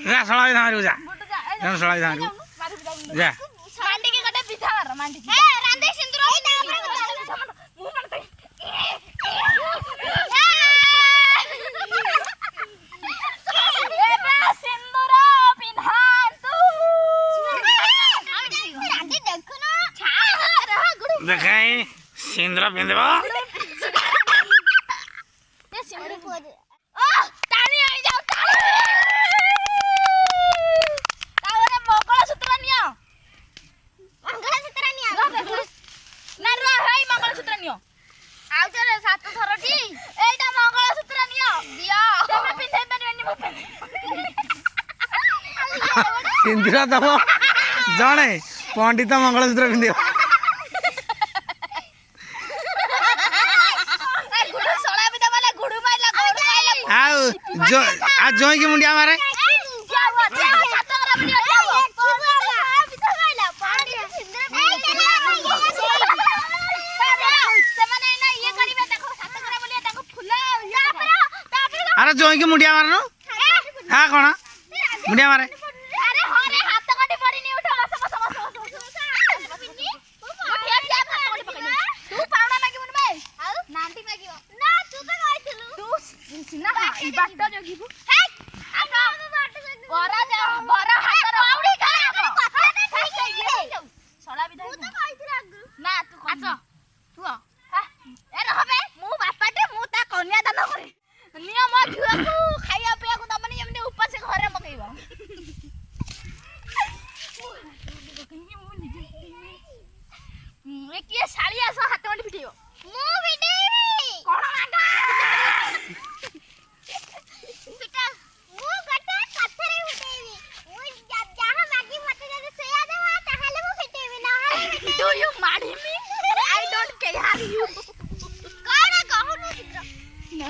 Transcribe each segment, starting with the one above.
जा सळाई धारू जा जा सळाई धारू जा मांडी के गटे बिथा मार मांडी ए रांधे सिंदूर ए ना मुंह मारते ए बा सिंदूर पिन्हान तू रांधे देखो ना छा रहा गुडू देखाई सिंदूर पिंदबो ते सिंदूर पोज ओ तानी आई जाओ तानी तावरे मंगल सूत्र नियो मंगल सूत्र नियो ना रो हेई मंगल सूत्र नियो आउ चले सात थरटी एटा मंगल सूत्र नियो दियो तमे पिंधे परबेनी मो सिंदूर दबो जणे पंडित मंगलसूत्र पिंदियो आ जोई की मुंडिया मारे अरे जोई की मुंडिया मारनु हाँ कौन मुंडिया मारे Do you marry me? I don't care you. Kara kahunu chitra. No.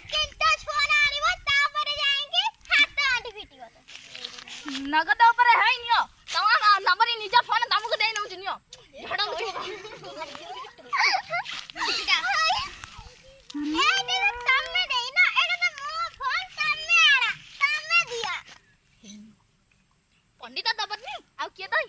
Skin touch phone आनिबो तापरे जाएंगे हाथ आंटी फिटिबो तो नगद ऊपर है नियो तमा नंबर निजा फोन तमको देई नउ नियो झडम तमे देई ना एटा तो मो फोन तमे आला तमे दिया पंडित दबनी आ के दई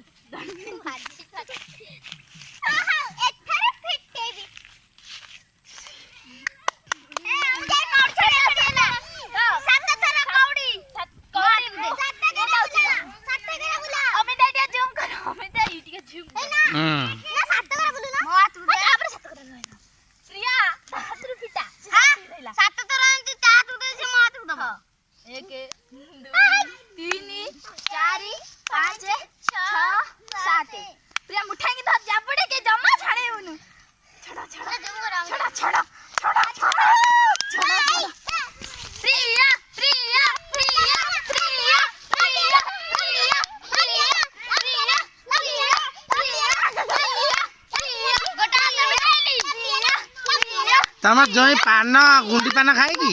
तम जोई पान गुंडी पान खाएगी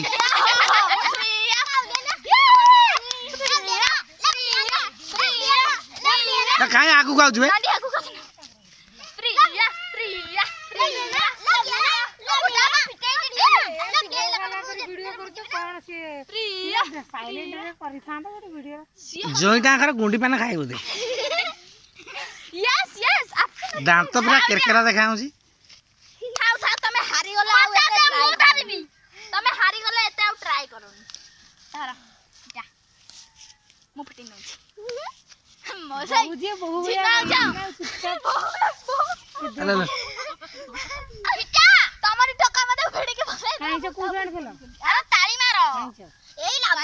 खाए आगू गाउ जुए जोईटा आखर गुंडी पान खाए बोधे यस यस दांत पूरा केरकेरा देखाउची थाउ थाउ तमे हारी गला आ एते मु धारिबी तमे हारी गला एते आ ट्राई करोनी तारा जा मु फटी नउची मोसे मुझे बहु हेलो पिटा तमरी टका मते फेडी के बसे काई से को जान गेलो अरे ताली मारो एई लाभ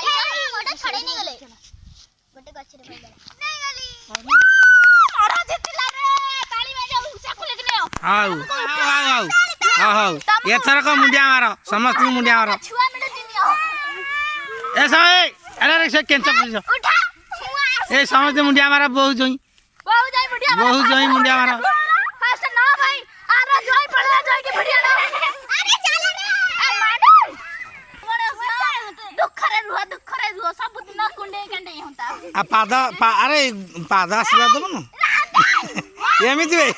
गोटे छड़े नहीं गले गोटे गछरे पड़ गले नहीं गली अरे जितला रे ताली मारो चाकू लेके ले हाउ हाउ एथर को मुंडिया मारो समस्त मुंडिया मारो छुआ मिले दिनियो ए सए अरे रे से केंच पुलिस उठा ए समस्त मुंडिया मारो बहु जोई मुंडिया मारो फास्ट ना भाई आरा जोई पड़ला जोई के बढ़िया ना अरे चलो ना ए माडो दुख रे रुह सब दिन कुंडे कंडे होता आ अरे पाद आशीर्वाद दबो न एमिति बे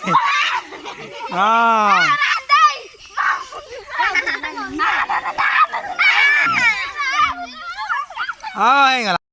हां ହଁ ହେଇଗଲା।